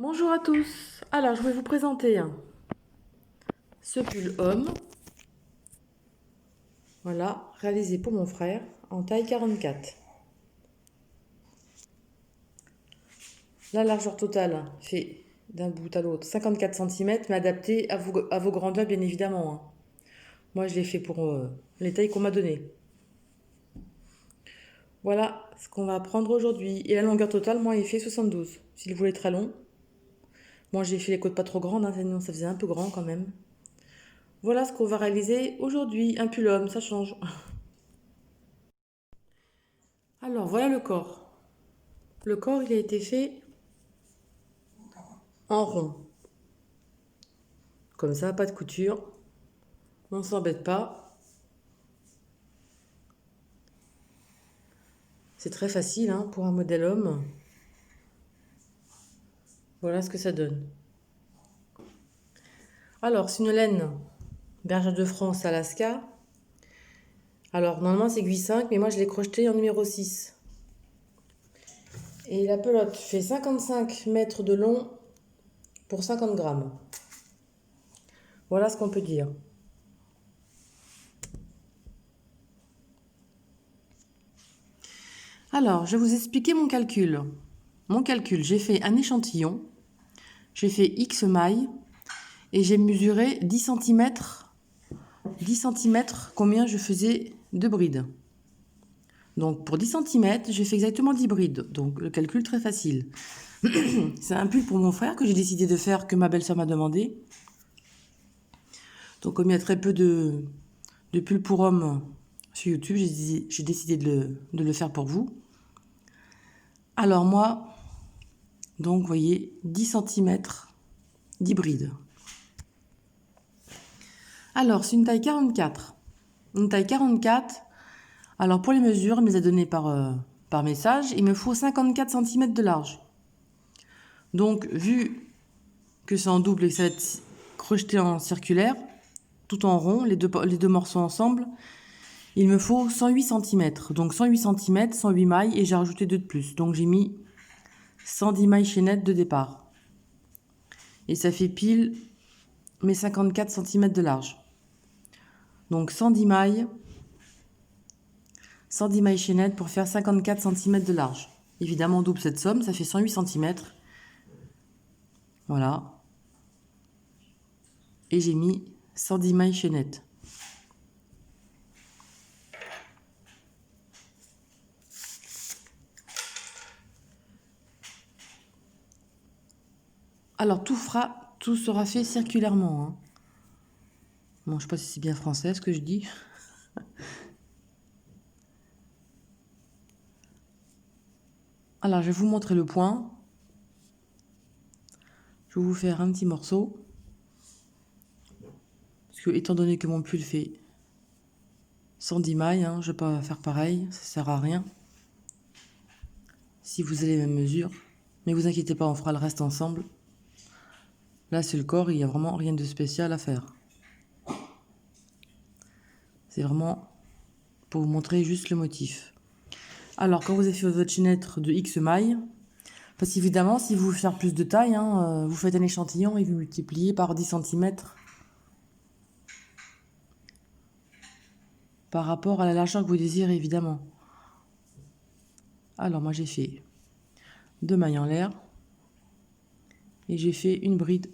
Bonjour à tous. Alors, je vais vous présenter ce pull homme. Voilà, réalisé pour mon frère en taille 44. La largeur totale fait d'un bout à l'autre 54 cm, mais adapté à vos grandeurs, bien évidemment. Moi, je l'ai fait pour les tailles qu'on m'a données. Voilà ce qu'on va apprendre aujourd'hui. Et la longueur totale, moi, il fait 72. S'il voulait très long. Moi, j'ai fait les côtes pas trop grandes, sinon ça faisait un peu grand quand même. Voilà ce qu'on va réaliser aujourd'hui. Un pull homme, ça change. Alors, voilà le corps. Le corps, il a été fait en rond. Comme ça, pas de couture. On ne s'embête pas. C'est très facile pour un modèle homme. Voilà ce que ça donne. Alors, c'est une laine Berger de France Alaska. Alors, normalement, c'est aiguille 5, mais moi, je l'ai crocheté en numéro 6. Et la pelote fait 55 mètres de long pour 50 grammes. Voilà ce qu'on peut dire. Alors, je vais vous expliquer mon calcul. Mon calcul, j'ai fait un échantillon, j'ai fait X mailles et j'ai mesuré 10 cm, combien je faisais de brides. Donc pour 10 cm, j'ai fait exactement 10 brides. Donc le calcul très facile. C'est un pull pour mon frère que j'ai décidé de faire, que ma belle-sœur m'a demandé. Donc comme il y a très peu de pulls pour hommes sur YouTube, j'ai décidé de le faire pour vous. Alors moi, donc vous voyez, 10 cm d'hybride. Alors c'est une taille 44. Une taille 44. Alors pour les mesures, il me les a données par message. Il me faut 54 cm de large. Donc vu que c'est en double et que ça va être crocheté en circulaire, tout en rond, les deux morceaux ensemble, il me faut 108 cm. Donc 108 cm, 108 mailles et j'ai rajouté 2 de plus. Donc j'ai mis 110 mailles chaînettes de départ. Et ça fait pile mes 54 cm de large. Donc 110 mailles chaînettes pour faire 54 cm de large. Évidemment, on double cette somme, ça fait 108 cm. Voilà. Et j'ai mis 110 mailles chaînettes. Alors tout sera fait circulairement. Bon, je sais pas si c'est bien français ce que je dis. Alors je vais vous montrer le point. Je vais vous faire un petit morceau. Parce que étant donné que mon pull fait 110 mailles, je ne vais pas faire pareil, ça sert à rien. Si vous avez les mêmes mesures. Mais vous inquiétez pas, on fera le reste ensemble. Là c'est le corps, il n'y a vraiment rien de spécial à faire. C'est vraiment pour vous montrer juste le motif. Alors quand vous avez fait votre chaînette de X mailles, parce qu'évidemment si vous voulez faire plus de taille, vous faites un échantillon et vous multipliez par 10 cm par rapport à la largeur que vous désirez évidemment. Alors moi j'ai fait 2 mailles en l'air et j'ai fait une bride.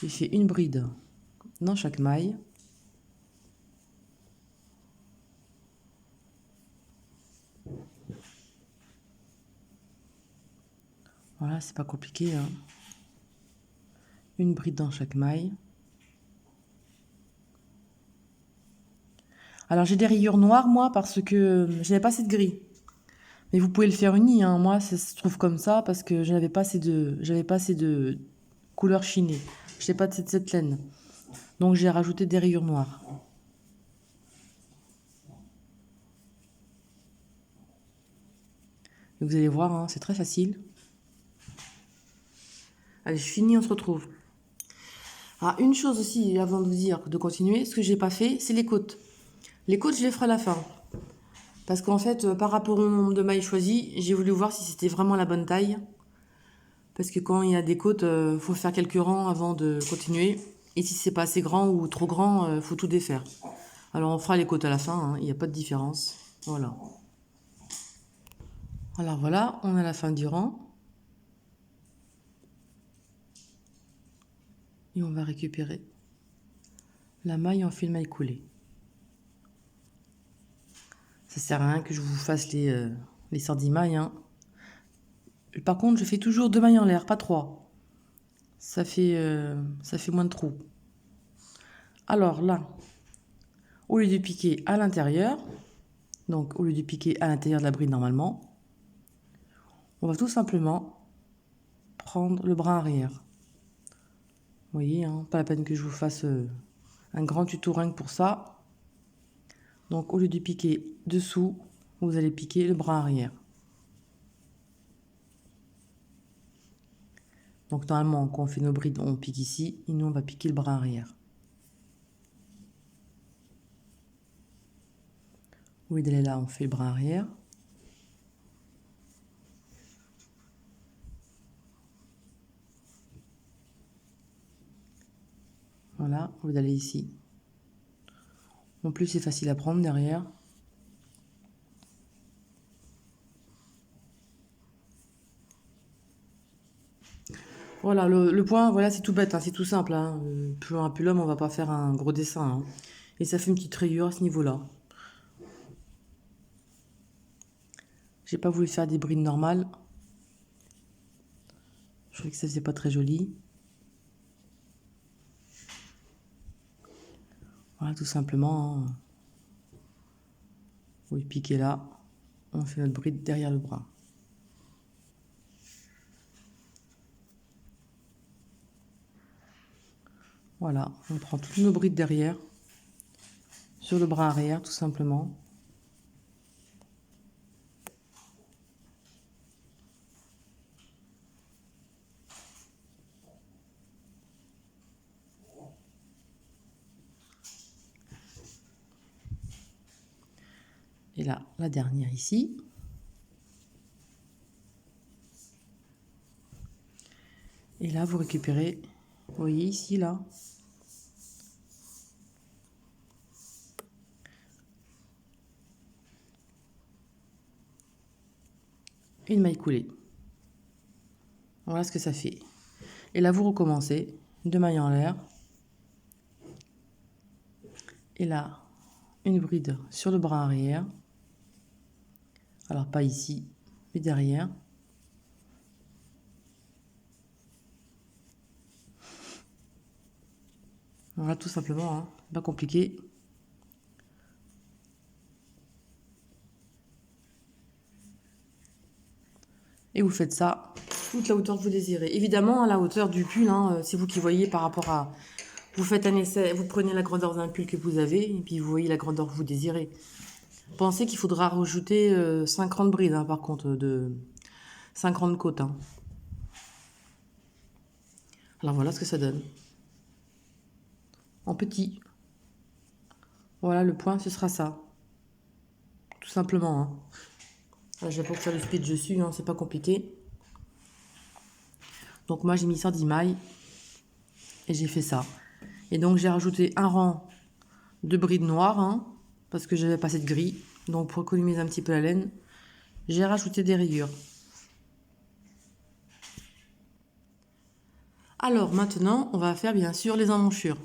J'ai fait une bride dans chaque maille. Voilà, c'est pas compliqué. Une bride dans chaque maille. Alors j'ai des rayures noires moi parce que je n'avais pas assez de gris. Mais vous pouvez le faire uni. Moi ça se trouve comme ça parce que je n'avais pas assez de couleur chinée. Je n'ai pas de cette laine. Donc j'ai rajouté des rayures noires. Vous allez voir, c'est très facile. Allez, je finis, on se retrouve. Ah, une chose aussi, avant de vous dire de continuer, ce que j'ai pas fait, c'est les côtes. Les côtes, je les ferai à la fin. Parce qu'en fait, par rapport au nombre de mailles choisi, j'ai voulu voir si c'était vraiment la bonne taille. Parce que quand il y a des côtes, faut faire quelques rangs avant de continuer. Et si c'est pas assez grand ou trop grand, faut tout défaire. Alors on fera les côtes à la fin, hein, il n'y a pas de différence. Voilà. Alors voilà, on est à la fin du rang. Et on va récupérer la maille en fil maille coulée. Ça sert à rien que je vous fasse les 110 mailles. Hein. Par contre, je fais toujours 2 mailles en l'air, pas 3. Ça fait moins de trous. Alors là, au lieu de piquer à l'intérieur, donc au lieu de piquer à l'intérieur de la bride normalement, on va tout simplement prendre le bras arrière. Vous voyez, hein, pas la peine que je vous fasse un grand tuto rien que pour ça. Donc au lieu de piquer dessous, vous allez piquer le bras arrière. Donc normalement, quand on fait nos brides, on pique ici, et nous on va piquer le bras arrière. Au lieu d'aller là, on fait le bras arrière. Voilà, au lieu d'aller ici. En plus, c'est facile à prendre derrière. Voilà, le point, voilà, c'est tout bête, hein, c'est tout simple. Hein. Pour un pull-homme, on va pas faire un gros dessin. Hein. Et ça fait une petite rayure à ce niveau-là. J'ai pas voulu faire des brides normales. Je trouvais que ça faisait pas très joli. Voilà, tout simplement. Hein. Vous piquez là. On fait notre bride derrière le bras. Voilà, on prend toutes nos brides derrière. Sur le bras arrière, tout simplement. Et là, la dernière ici. Et là, vous récupérez, vous voyez ici, là. Une maille coulée. Voilà ce que ça fait. Et là, vous recommencez. 2 mailles en l'air. Et là, une bride sur le bras arrière. Alors, pas ici, mais derrière. Voilà, tout simplement, hein, pas compliqué. Et vous faites ça toute la hauteur que vous désirez. Évidemment, à la hauteur du pull, hein, c'est vous qui voyez par rapport à... Vous faites un essai, vous prenez la grandeur d'un pull que vous avez, et puis vous voyez la grandeur que vous désirez. Pensez qu'il faudra rajouter 50 brides, hein, par contre, de 50 côtes. Hein. Alors voilà ce que ça donne. En petit. Voilà, le point, ce sera ça. Tout simplement. Hein. Là, je vais pas faire le speed dessus, hein, c'est pas compliqué. Donc moi, j'ai mis 110 mailles. Et j'ai fait ça. Et donc, j'ai rajouté un rang de brides noires, hein, parce que j'avais pas cette grille. Donc, pour économiser un petit peu la laine, j'ai rajouté des rayures. Alors, maintenant, on va faire bien sûr les emmanchures.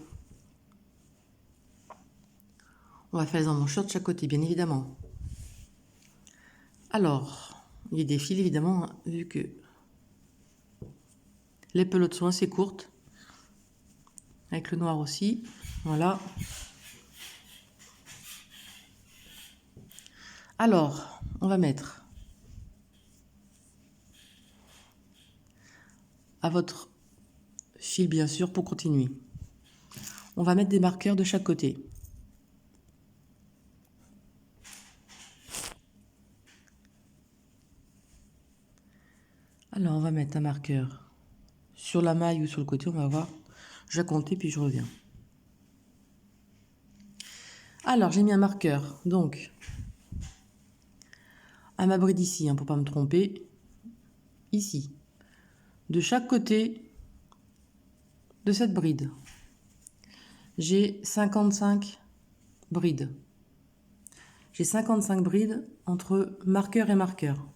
On va faire les emmanchures de chaque côté, bien évidemment. Alors, il y a des fils, évidemment, hein, vu que les pelotes sont assez courtes. Avec le noir aussi. Voilà. Alors, on va mettre à votre fil, bien sûr, pour continuer. On va mettre des marqueurs de chaque côté. Alors, on va mettre un marqueur sur la maille ou sur le côté, on va voir. Je vais compter, puis je reviens. Alors, j'ai mis un marqueur, donc, à ma bride ici, hein, pour pas me tromper, ici. De chaque côté de cette bride, j'ai 55 brides. J'ai 55 brides entre marqueur et marqueur.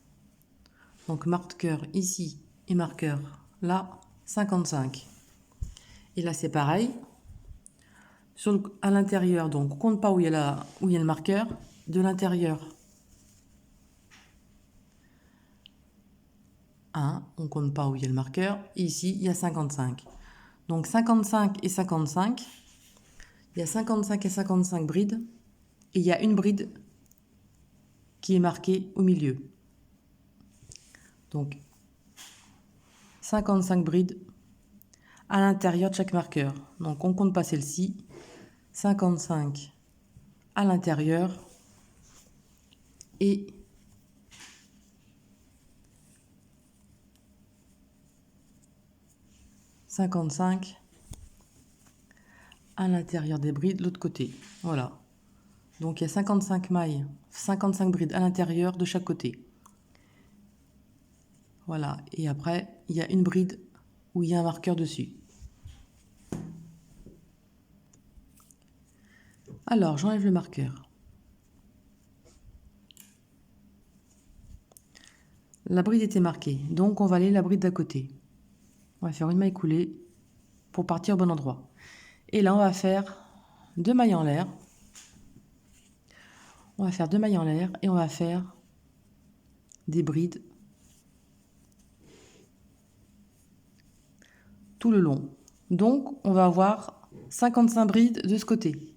Donc marqueur ici et marqueur là, 55. Et là c'est pareil. À l'intérieur, donc on compte pas où il y a le marqueur. De l'intérieur, 1, on compte pas où il y a le marqueur. Et ici, il y a 55. Donc 55 et 55, il y a 55 et 55 brides. Et il y a une bride qui est marquée au milieu. Donc 55 brides à l'intérieur de chaque marqueur. Donc on compte pas celle-ci. 55 à l'intérieur et 55 à l'intérieur des brides de l'autre côté. Voilà. Donc il y a 55 mailles, 55 brides à l'intérieur de chaque côté. Voilà. Et après, il y a une bride où il y a un marqueur dessus. Alors, j'enlève le marqueur. La bride était marquée, donc on va aller la bride d'à côté. On va faire une maille coulée pour partir au bon endroit. Et là, on va faire 2 mailles en l'air. On va faire 2 mailles en l'air et on va faire des brides tout le long. Donc, on va avoir 55 brides de ce côté.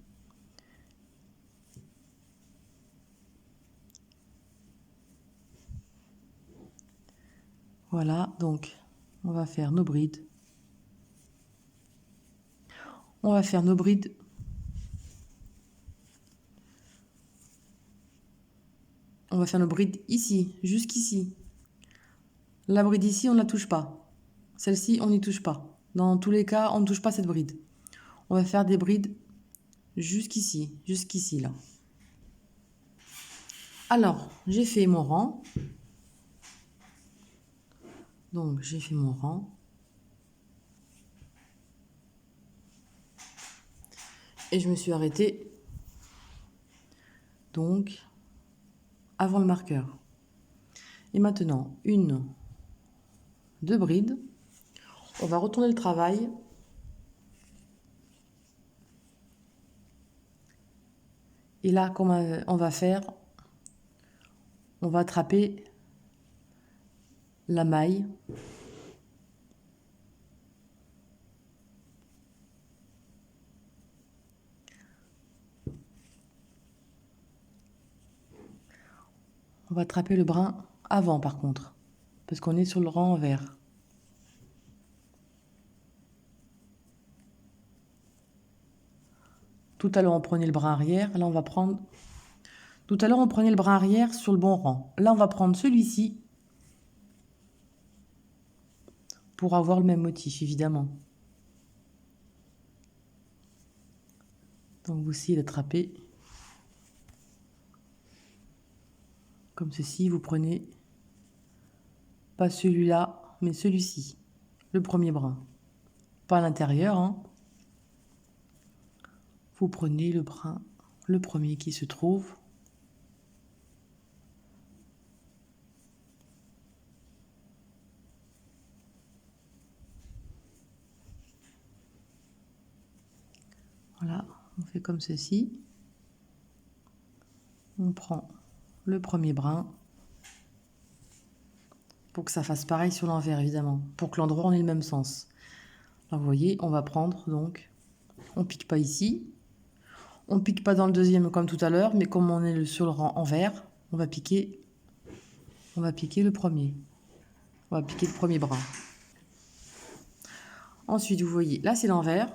Voilà, donc on va faire nos brides. On va faire nos brides. On va faire nos brides ici, jusqu'ici. La bride ici, on ne la touche pas. Celle-ci, on n'y touche pas. Dans tous les cas, on ne touche pas cette bride. On va faire des brides jusqu'ici, là. Alors, j'ai fait mon rang. Donc, j'ai fait mon rang. Et je me suis arrêtée, donc, avant le marqueur. Et maintenant, 1, 2 brides. On va retourner le travail. Et là, comment on va faire? On va attraper la maille. On va attraper le brin avant par contre, parce qu'on est sur le rang envers. Tout à l'heure, on prenait le brin arrière. Là, on va prendre... Tout à l'heure, on prenait le brin arrière sur le bon rang. Là, on va prendre celui-ci pour avoir le même motif, évidemment. Donc, vous essayez d'attraper comme ceci. Vous prenez pas celui-là, mais celui-ci, le premier brin. Pas à l'intérieur, hein. Vous prenez le brin, le premier qui se trouve. Voilà, on fait comme ceci. On prend le premier brin pour que ça fasse pareil sur l'envers, évidemment, pour que l'endroit en ait le même sens. Alors, vous voyez, on va prendre, donc, on pique pas ici, on pique pas dans le deuxième comme tout à l'heure, mais comme on est sur le rang envers, on va piquer le premier. On va piquer le premier brin. Ensuite, vous voyez, là, c'est l'envers.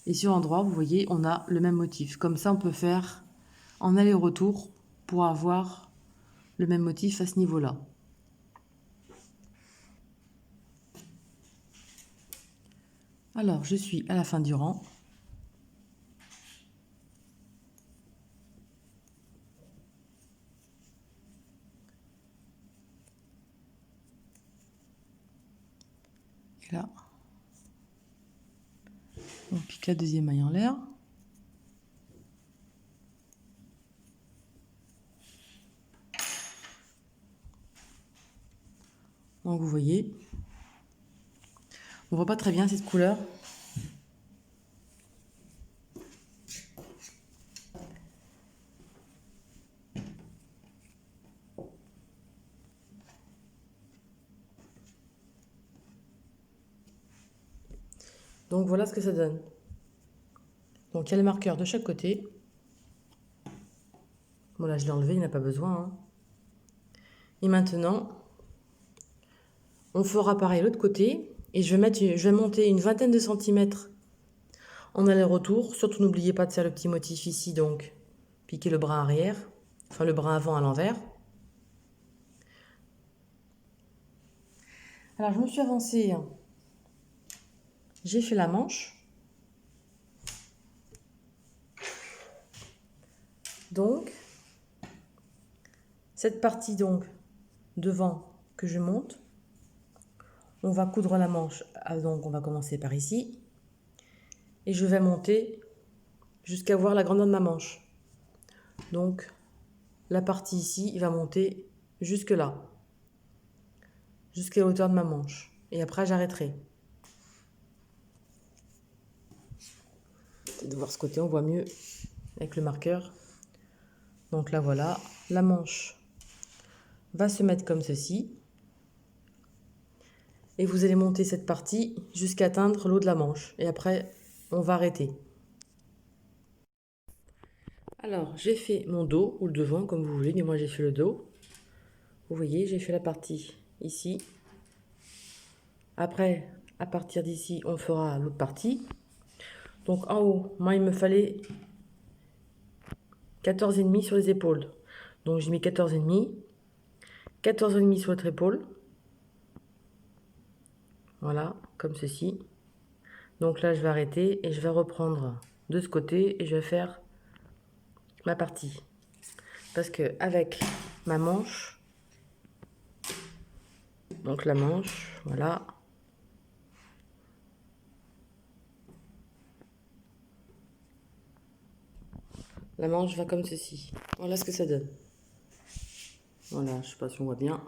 Et sur l'endroit, vous voyez, on a le même motif. Comme ça, on peut faire en aller-retour pour avoir le même motif à ce niveau-là. Alors, je suis à la fin du rang. là. On pique la deuxième maille en l'air. Donc vous voyez, on voit pas très bien cette couleur. Donc voilà ce que ça donne. Donc il y a le marqueur de chaque côté. Bon là je l'ai enlevé, il n'a pas besoin. Hein. Et maintenant, on fera pareil l'autre côté. Et je vais monter une vingtaine de centimètres en aller-retour. Surtout n'oubliez pas de faire le petit motif ici, donc piquer le brin arrière. Enfin le brin avant à l'envers. Alors je me suis avancée. J'ai fait la manche. Donc, cette partie donc devant que je monte, on va coudre la manche. Donc on va commencer par ici. Et je vais monter jusqu'à voir la grandeur de ma manche. Donc, la partie ici, il va monter jusque là. Jusqu'à la hauteur de ma manche. Et après, j'arrêterai. De voir ce côté, on voit mieux avec le marqueur. Donc là, voilà. La manche va se mettre comme ceci. Et vous allez monter cette partie jusqu'à atteindre le haut de la manche. Et après, on va arrêter. Alors, j'ai fait mon dos, ou le devant, comme vous voulez, mais moi j'ai fait le dos. Vous voyez, j'ai fait la partie ici. Après, à partir d'ici, on fera l'autre partie. Donc en haut, moi il me fallait 14,5 sur les épaules. Donc j'ai mis 14,5. 14,5 sur l'autre épaule. Voilà, comme ceci. Donc là, je vais arrêter et je vais reprendre de ce côté et je vais faire ma partie. Parce que avec ma manche, donc la manche, voilà. La manche va comme ceci. Voilà ce que ça donne. Voilà, je sais pas si on voit bien.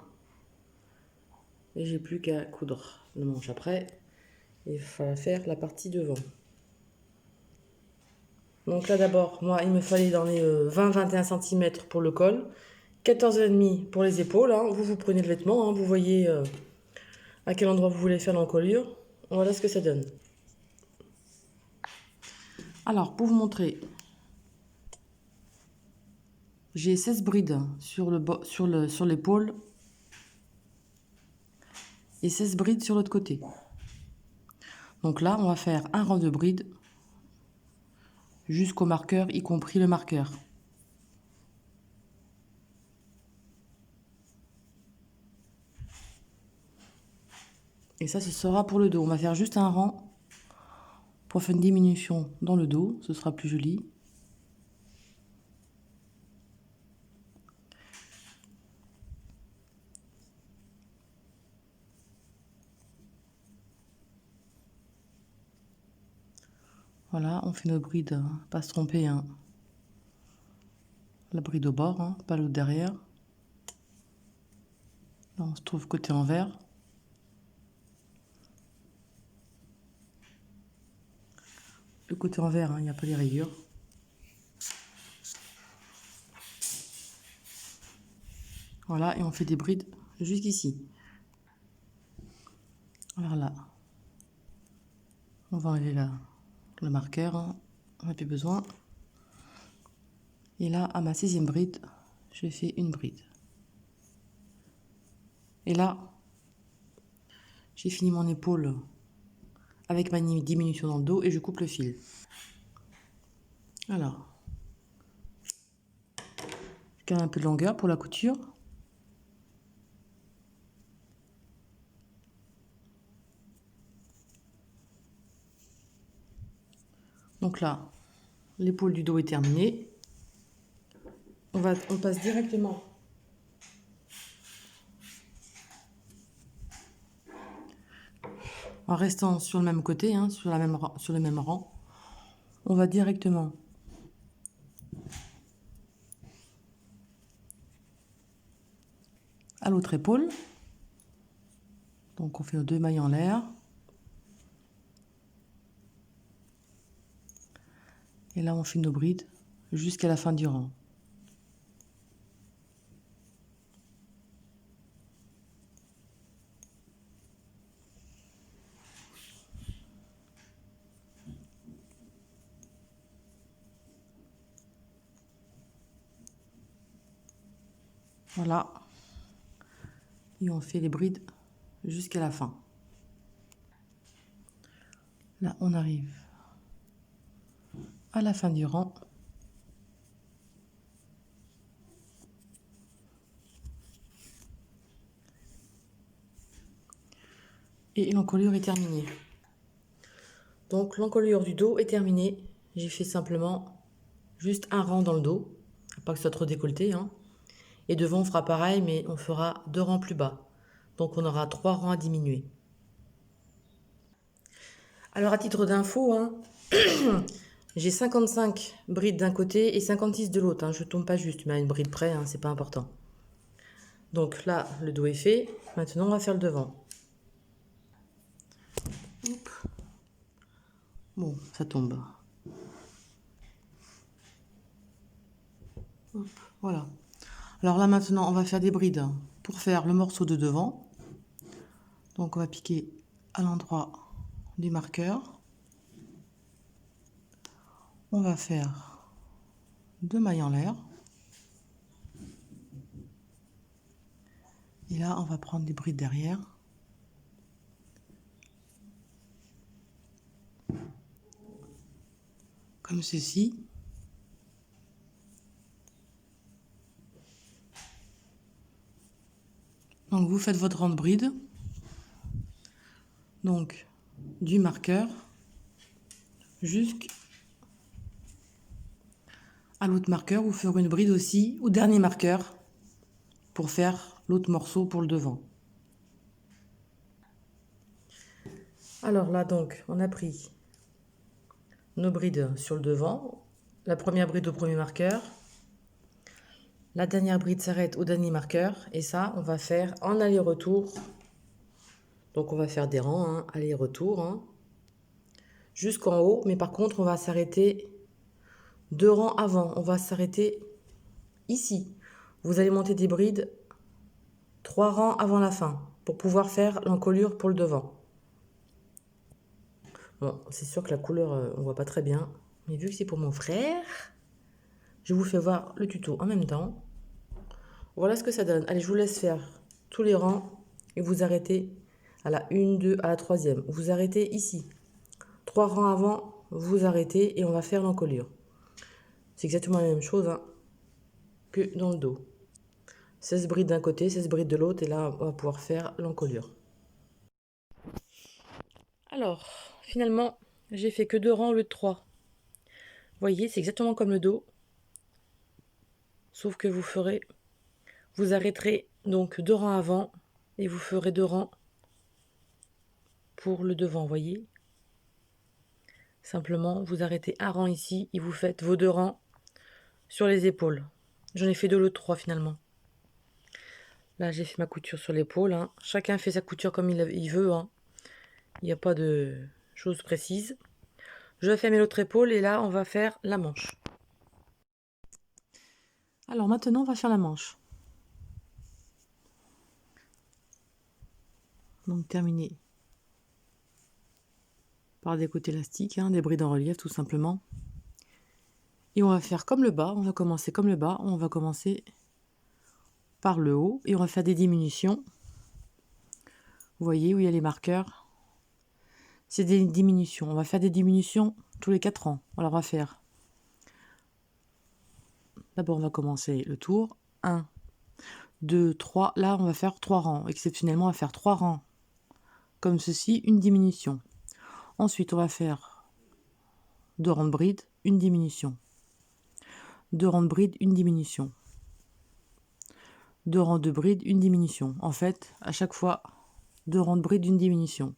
Et j'ai plus qu'à coudre la manche après. Il va faire la partie devant. Donc là d'abord, moi il me fallait dans les 20-21 cm pour le col. 14,5 pour les épaules. Hein. Vous prenez le vêtement, hein. Vous voyez à quel endroit vous voulez faire l'encolure. Voilà ce que ça donne. Alors, pour vous montrer, j'ai 16 brides sur l'épaule et 16 brides sur l'autre côté. Donc là, on va faire un rang de brides jusqu'au marqueur, y compris le marqueur. Et ça, ce sera pour le dos. On va faire juste un rang pour faire une diminution dans le dos. Ce sera plus joli. Voilà, on fait notre bride, hein. Pas se tromper. Hein. La bride au bord, hein, pas l'autre derrière. Là, on se trouve côté envers. Le côté envers, hein, il n'y a pas les rayures. Voilà, et on fait des brides jusqu'ici. Alors là, on va enlever le marqueur, hein. On n'a plus besoin. Et là, à ma 6e bride, je fais une bride. Et là, j'ai fini mon épaule avec ma diminution dans le dos et je coupe le fil. Alors, je garde un peu de longueur pour la couture. Donc là, l'épaule du dos est terminée. On passe directement en restant sur le même côté, hein, sur le même rang, on va directement à l'autre épaule. Donc on fait nos 2 mailles en l'air. Et là, on fait nos brides jusqu'à la fin du rang. Voilà. Et on fait les brides jusqu'à la fin. Là, on arrive à la fin du rang. Et l'encolure est terminée. Donc l'encolure du dos est terminée. J'ai fait simplement juste un rang dans le dos, pas que ce soit trop décolleté, hein. Et devant on fera pareil, mais on fera 2 rangs plus bas. Donc on aura 3 rangs à diminuer. Alors à titre d'info, hein, j'ai 55 brides d'un côté et 56 de l'autre, hein. Je tombe pas juste, mais à une bride près, hein, c'est pas important. Donc là, le dos est fait. Maintenant, on va faire le devant. Hop. Bon, ça tombe. Hop, voilà. Alors là, maintenant, on va faire des brides pour faire le morceau de devant. Donc, on va piquer à l'endroit du marqueur. On va faire 2 mailles en l'air. Et là, on va prendre des brides derrière. Comme ceci. Donc, vous faites votre rang de bride. Donc, du marqueur jusqu'à l'autre marqueur. Vous ferez une bride aussi au dernier marqueur pour faire l'autre morceau pour le devant. Alors là, donc, on a pris nos brides sur le devant. La première bride au premier marqueur. La dernière bride s'arrête au dernier marqueur. Et ça, on va faire en aller-retour. Donc, on va faire des rangs, hein, aller-retour, hein, jusqu'en haut. Mais par contre, on va s'arrêter 2 rangs avant. On va s'arrêter ici. Vous allez monter des brides 3 rangs avant la fin pour pouvoir faire l'encolure pour le devant. Bon, c'est sûr que la couleur, on voit pas très bien. Mais vu que c'est pour mon frère, je vous fais voir le tuto en même temps. Voilà ce que ça donne. Allez, je vous laisse faire tous les rangs et vous arrêtez à la 1, 2, à la 3e. Vous arrêtez ici. 3 rangs avant, vous arrêtez et on va faire l'encolure. C'est exactement la même chose, hein, que dans le dos. 16 brides d'un côté, 16 brides de l'autre et là, on va pouvoir faire l'encolure. Alors, finalement, j'ai fait que 2 rangs au lieu de 3. Vous voyez, c'est exactement comme le dos. Sauf que vous arrêterez donc 2 rangs avant et vous ferez 2 rangs pour le devant, vous voyez. Simplement, vous arrêtez un rang ici et vous faites vos 2 rangs sur les épaules. J'en ai fait 2 au lieu de 3 finalement. Là, j'ai fait ma couture sur l'épaule, hein. Chacun fait sa couture comme il veut, hein. Il n'y a pas de choses précises. Je vais fermer l'autre épaule et là, on va faire la manche. Alors maintenant, on va faire la manche. Donc terminer par des côtés élastiques, hein, des brides en relief tout simplement. Et on va faire comme le bas, on va commencer comme le bas, on va commencer par le haut et on va faire des diminutions. Vous voyez où il y a les marqueurs, c'est des diminutions. On va faire des diminutions tous les 4 rangs. Alors on va faire, d'abord on va commencer le tour, 1, 2, 3, là on va faire 3 rangs. Exceptionnellement on va faire 3 rangs comme ceci, une diminution. Ensuite on va faire 2 rangs de bride, une diminution. 2 rangs de bride, une diminution. 2 rangs de bride, une diminution. En fait, à chaque fois, 2 rangs de bride, une diminution.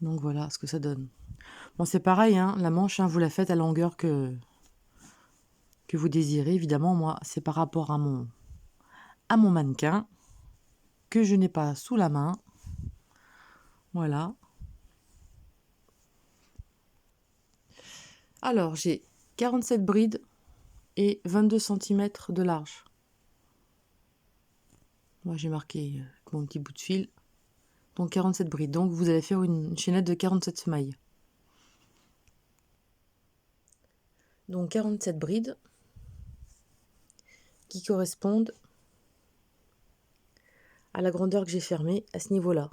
Donc voilà ce que ça donne. Bon, c'est pareil, hein, la manche, hein, vous la faites à la longueur que vous désirez. Évidemment, moi, c'est par rapport à mon mannequin que je n'ai pas sous la main. Voilà. Alors, j'ai 47 brides et 22 cm de large. Moi, j'ai marqué avec mon petit bout de fil. Donc, 47 brides. Donc, vous allez faire une chaînette de 47 semailles. Donc, 47 brides qui correspondent à la grandeur que j'ai fermée à ce niveau-là.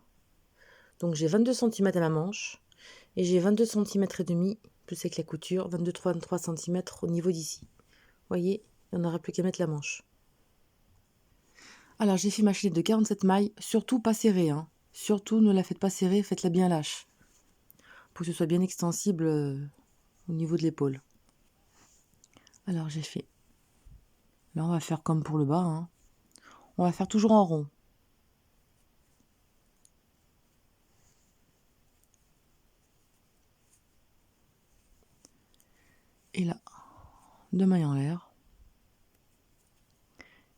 Donc, j'ai 22 cm à la manche et j'ai 22 cm et demi, plus avec la couture, 23 cm au niveau d'ici. Vous voyez, il n'y en aura plus qu'à mettre la manche. Alors, j'ai fait ma chaînette de 47 mailles, surtout pas serrée, hein. Surtout, ne la faites pas serrée, faites-la bien lâche. Pour que ce soit bien extensible au niveau de l'épaule. Alors, j'ai fait. Là, on va faire comme pour le bas, hein. On va faire toujours en rond. Et là, 2 mailles en l'air.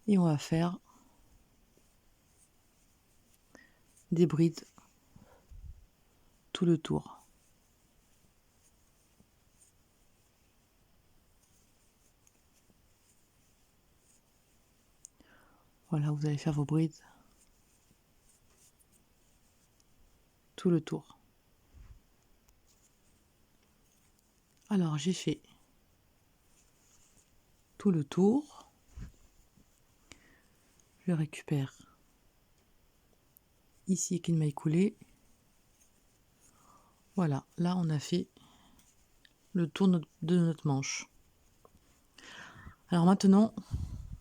Et on va faire des brides tout le tour. Voilà, vous allez faire vos brides tout le tour. Alors, j'ai fait tout le tour. Je récupère ici avec une maille coulée. Voilà, là on a fait le tour de notre manche. Alors maintenant,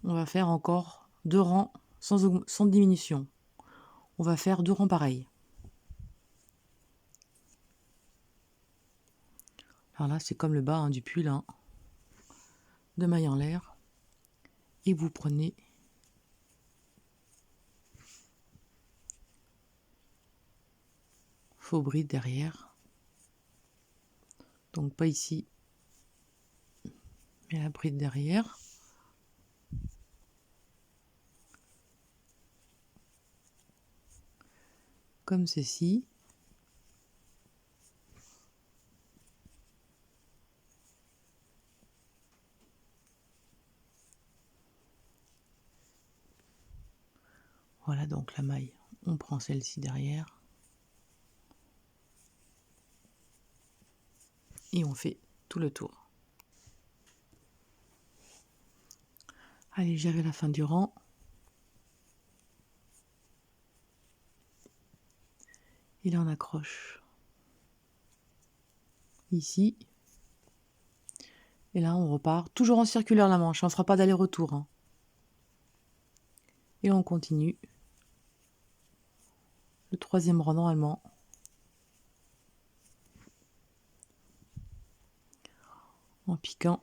on va faire encore 2 rangs sans diminution. On va faire 2 rangs pareils. Alors là, c'est comme le bas, hein, du pull, hein. 2 mailles en l'air. Et vous prenez vos brides derrière. Donc pas ici, mais la bride derrière. Comme ceci. Voilà donc la maille. On prend celle-ci derrière. Et on fait tout le tour. Allez, j'arrive à la fin du rang. Et là, on accroche ici. Et là, on repart. Toujours en circulaire la manche. On ne fera pas d'aller-retour, hein. Et on continue. Le 3e rang normalement. En piquant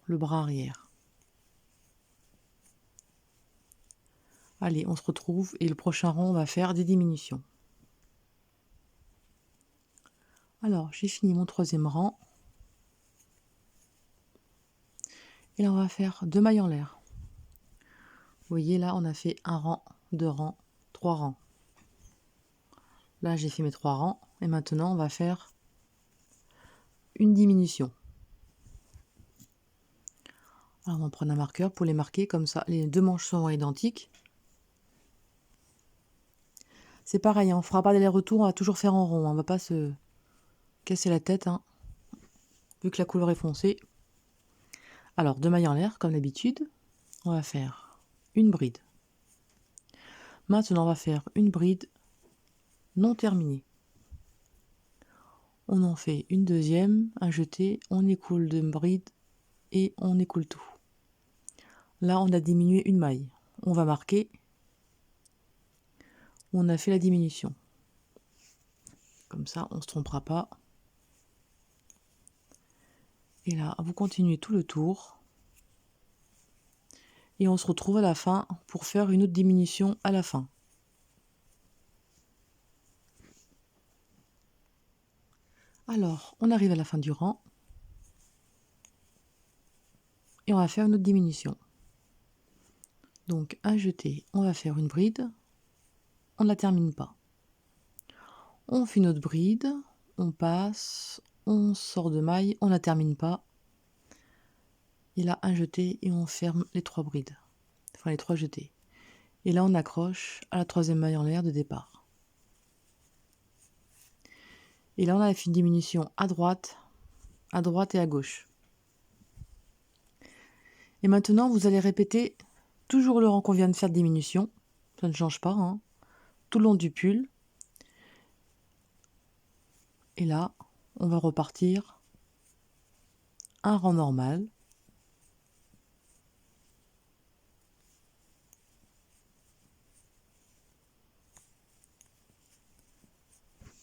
le bras arrière. Allez, on se retrouve et le prochain rang, on va faire des diminutions. Alors, j'ai fini mon 3e rang. Et là, on va faire 2 mailles en l'air. Vous voyez, là, on a fait 1 rang, 2 rangs, 3 rangs. Là, j'ai fait mes 3 rangs. Et maintenant, on va faire une diminution. Alors, on va prendre un marqueur pour les marquer comme ça. Les 2 manches sont identiques. C'est pareil, hein, on ne fera pas d'aller-retour, on va toujours faire en rond. On ne va pas se casser la tête, hein, vu que la couleur est foncée. Alors, 2 mailles en l'air, comme d'habitude. On va faire une bride. Maintenant, on va faire une bride non terminée. On en fait une deuxième, un jeté, on écoule 2 brides et on écoule tout. Là, on a diminué une maille. On va marquer où on a fait la diminution. Comme ça, on ne se trompera pas. Et là, vous continuez tout le tour. Et on se retrouve à la fin pour faire une autre diminution à la fin. Alors, on arrive à la fin du rang. Et on va faire une autre diminution. Donc, un jeté, on va faire une bride. On ne la termine pas. On fait une autre bride. On passe. On sort de maille. On ne la termine pas. Et là, un jeté et on ferme les 3 brides. Enfin, les 3 jetés. Et là, on accroche à la 3e maille en l'air de départ. Et là, on a fait une diminution à droite et à gauche. Et maintenant, vous allez répéter toujours le rang qu'on vient de faire de diminution. Ça ne change pas, hein. Tout le long du pull. Et là, on va repartir un rang normal.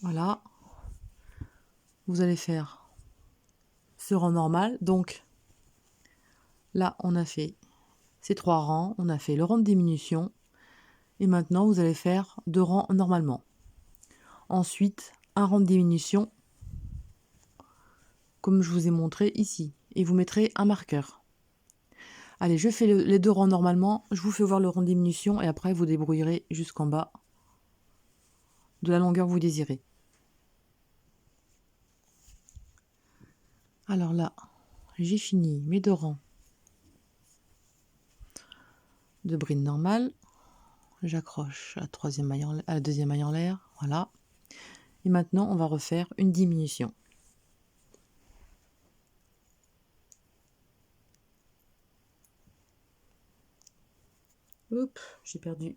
Voilà. Vous allez faire ce rang normal. Donc, là, on a fait ces 3 rangs. On a fait le rang de diminution. Et maintenant, vous allez faire 2 rangs normalement. Ensuite, un rang de diminution, comme je vous ai montré ici. Et vous mettrez un marqueur. Allez, je fais les 2 rangs normalement. Je vous fais voir le rang de diminution. Et après, vous débrouillerez jusqu'en bas de la longueur que vous désirez. Alors là, j'ai fini mes 2 rangs de bride normale. J'accroche à la 3e maille à la 2e maille en l'air. Voilà. Et maintenant, on va refaire une diminution. Oups, j'ai perdu.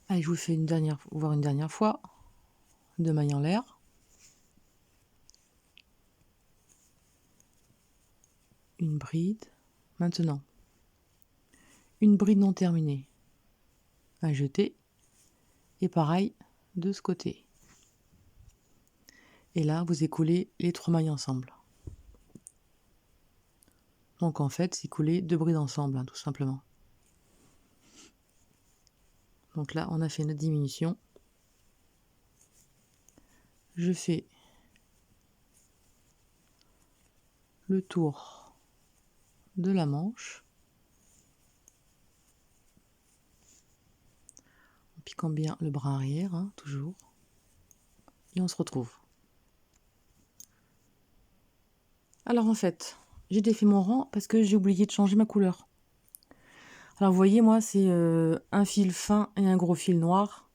Allez, je vous fais une dernière fois. 2 mailles en l'air. Une bride. Maintenant, une bride non terminée. Un jeté. Et pareil de ce côté. Et là, vous écoulez les 3 mailles ensemble. Donc en fait, c'est couler 2 brides ensemble, hein, tout simplement. Donc là, on a fait notre diminution. Je fais le tour de la manche. En piquant bien le bras arrière, hein, toujours. Et on se retrouve. Alors en fait, j'ai défait mon rang parce que j'ai oublié de changer ma couleur. Alors vous voyez, moi, c'est un fil fin et un gros fil noir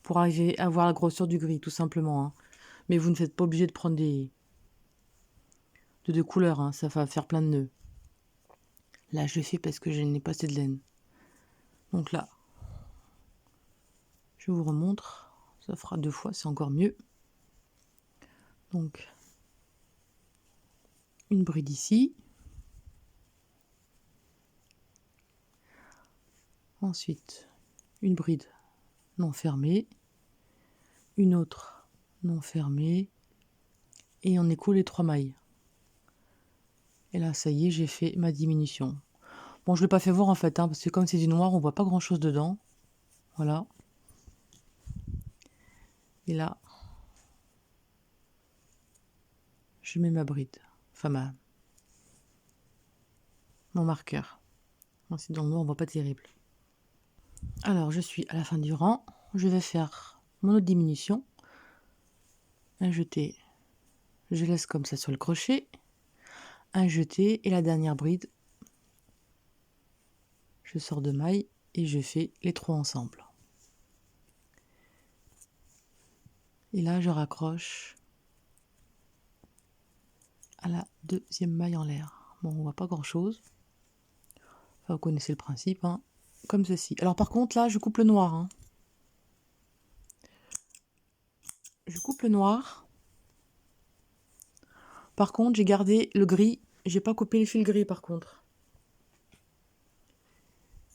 pour arriver à avoir la grosseur du gris, tout simplement, hein. Mais vous ne faites pas obligé de prendre de 2 couleurs, hein, ça va faire plein de nœuds. Là, je le fais parce que je n'ai pas assez de laine. Donc là, je vous remontre. Ça fera 2 fois, c'est encore mieux. Donc, une bride ici. Ensuite, une bride non fermée. Une autre non fermée. Et on écoule les 3 mailles. Et là, ça y est, j'ai fait ma diminution. Bon, je ne l'ai pas fait voir en fait, hein, parce que comme c'est du noir, on voit pas grand chose dedans. Voilà. Et là, je mets ma bride. Enfin, mon marqueur. Bon, c'est dans le noir, on voit pas terrible. Alors, je suis à la fin du rang. Je vais faire mon autre diminution. Un jeté. Je laisse comme ça sur le crochet. Un jeté et la dernière bride. Je sors de maille et je fais les 3 ensemble. Et là, je raccroche à la 2e maille en l'air. Bon, on voit pas grand chose. Enfin, vous connaissez le principe, hein, comme ceci. Alors par contre, là, je coupe le noir, hein. Je coupe le noir. Par contre, j'ai gardé le gris. J'ai pas coupé le fil gris, par contre.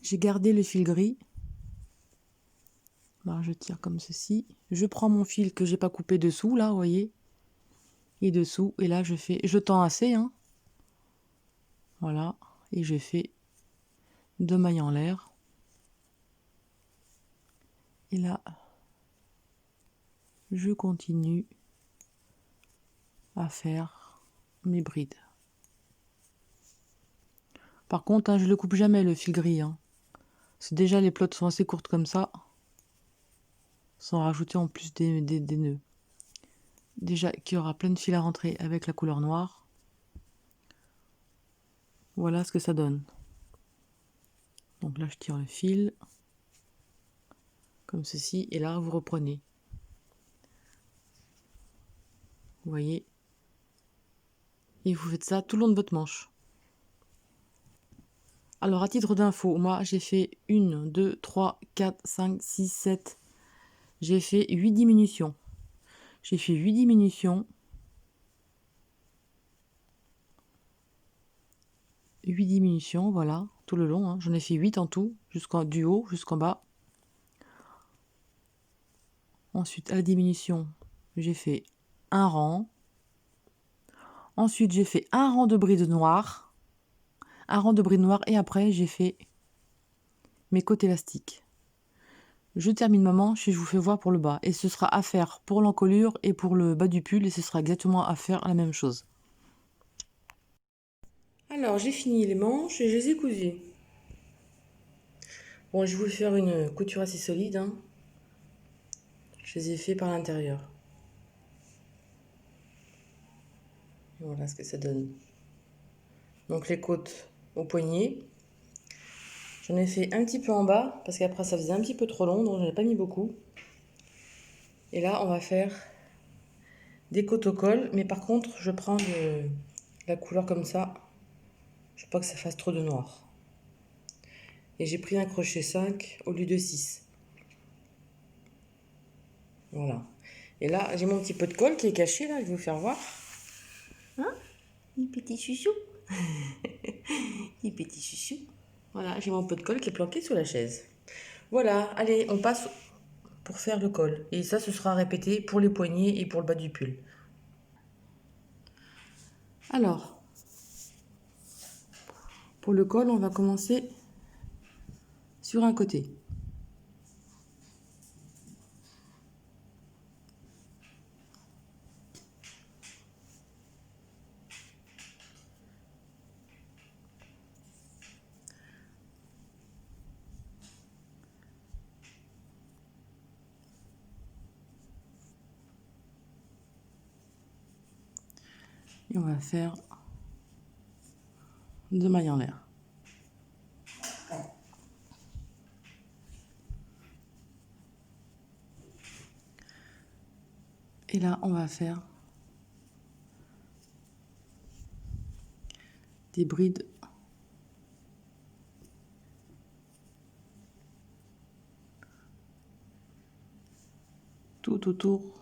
J'ai gardé le fil gris. Alors, je tire comme ceci. Je prends mon fil que j'ai pas coupé dessous, là, vous voyez. Et dessous. Et là, je tends assez, hein. Voilà. Et je fais 2 mailles en l'air. Et là, je continue à faire mes brides. Par contre, hein, je le coupe jamais le fil gris. Hein. C'est déjà les plots sont assez courtes comme ça, sans rajouter en plus des nœuds. Déjà qu'il y aura plein de fils à rentrer avec la couleur noire. Voilà ce que ça donne. Donc là, je tire le fil, comme ceci, et là, vous reprenez. Vous voyez? Et vous faites ça tout le long de votre manche. Alors, à titre d'info, moi, j'ai fait 1, 2, 3, 4, 5, 6, 7. J'ai fait 8 diminutions. J'ai fait 8 diminutions. 8 diminutions, voilà, tout le long. Hein. J'en ai fait 8 en tout, du haut jusqu'en bas. Ensuite, à la diminution, j'ai fait un rang. Ensuite, j'ai fait un rang de brides noires. Un rang de brides noires et après, j'ai fait mes côtes élastiques. Je termine ma manche et je vous fais voir pour le bas. Et ce sera à faire pour l'encolure et pour le bas du pull et ce sera exactement à faire la même chose. Alors, j'ai fini les manches et je les ai cousues. Bon, je voulais faire une couture assez solide. Hein. Je les ai fait par l'intérieur. Voilà ce que ça donne. Donc les côtes au poignet. J'en ai fait un petit peu en bas parce qu'après ça faisait un petit peu trop long, donc j'en ai pas mis beaucoup. Et là, on va faire des côtes au col, mais par contre, je prends la couleur comme ça. Je veux pas que ça fasse trop de noir. Et j'ai pris un crochet 5 au lieu de 6. Voilà. Et là, j'ai mon petit pot de colle qui est caché, là, je vais vous faire voir. Hein? Les petits chouchous. Les petits chouchous. Voilà, j'ai mon pot de colle qui est planqué sous la chaise. Voilà, allez, on passe pour faire le col. Et ça, ce sera répété pour les poignets et pour le bas du pull. Alors, pour le col, on va commencer sur un côté. Et on va faire 2 mailles en l'air. Et là, on va faire des brides tout autour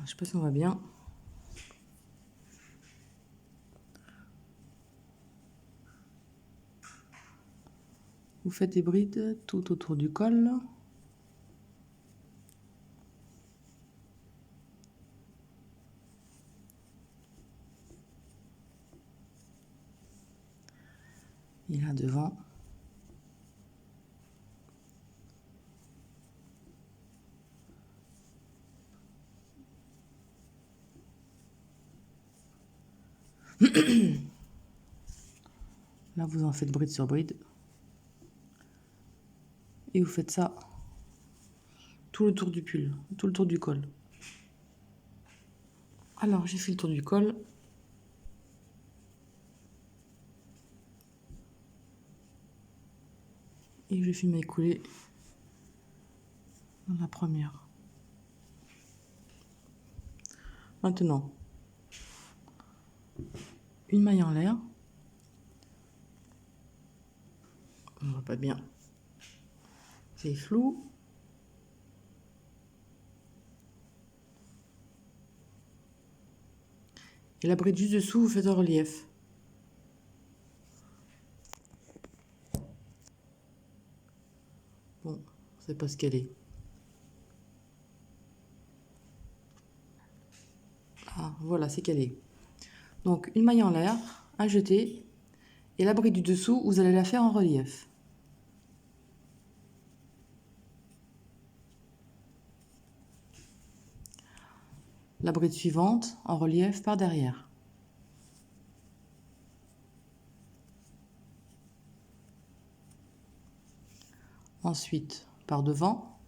je sais pas si on va bien. Vous faites des brides tout autour du col. Et là devant. Là, vous en faites bride sur bride. Et vous faites ça tout le tour du pull, tout le tour du col. Alors, j'ai fait le tour du col. Et je fais m'écouler dans la première. Maintenant, une maille en l'air. On voit pas bien. C'est flou. Et la bride juste dessous, vous faites un relief. Bon, c'est pas ce qu'elle est. Ah, voilà, c'est qu'elle est. Donc, une maille en l'air, un jeté, Et la bride du dessous, vous allez la faire en relief. La bride suivante en relief par derrière. Ensuite, par devant.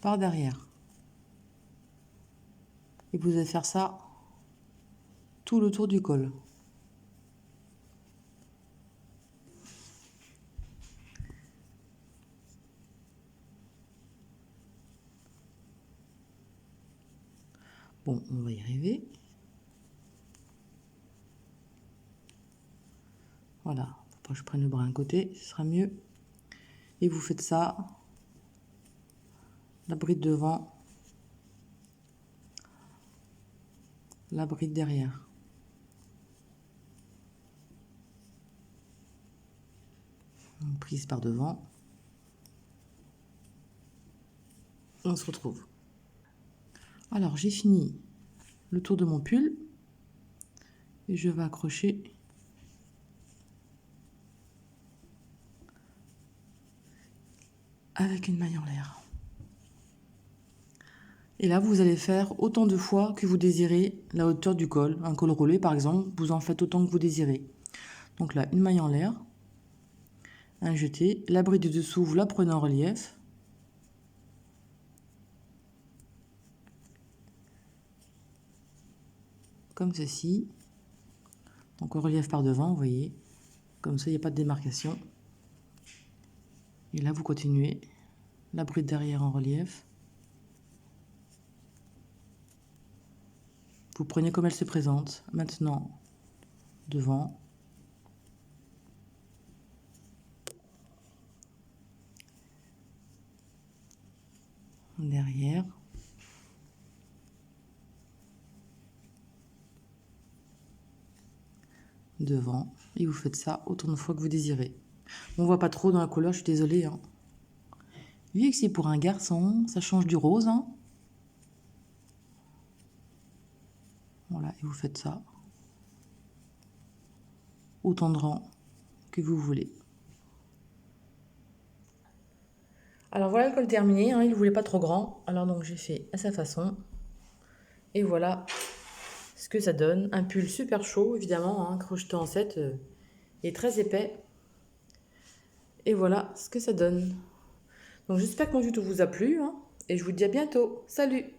Par derrière. Et vous allez faire ça tout le tour du col. Bon, on va y arriver. Voilà, faut pas que je prenne le bras d'un côté, ce sera mieux. Et vous faites ça, la bride devant, la bride derrière. Une prise par devant. On se retrouve. Alors, j'ai fini le tour de mon pull et je vais accrocher avec une maille en l'air. Et là, vous allez faire autant de fois que vous désirez la hauteur du col. Un col roulé, par exemple, vous en faites autant que vous désirez. Donc là, une maille en l'air, un jeté, la bride du dessous, vous la prenez en relief. Comme ceci. Donc en relief par devant, vous voyez. Comme ça, il n'y a pas de démarcation. Et là, vous continuez. La bride derrière en relief. Vous prenez comme elle se présente. Maintenant, devant. Derrière. Devant. Et vous faites ça autant de fois que vous désirez. On voit pas trop dans la couleur, je suis désolée. Hein. Vu que c'est pour un garçon, ça change du rose. Hein. Voilà, et vous faites ça. Autant de rangs que vous voulez. Alors voilà le col terminé, hein, il ne voulait pas trop grand, alors donc j'ai fait à sa façon. Et voilà ce que ça donne. Un pull super chaud, évidemment, hein, crocheté en 7 et très épais. Et voilà ce que ça donne. Donc j'espère que mon tuto vous a plu, hein, et je vous dis à bientôt. Salut!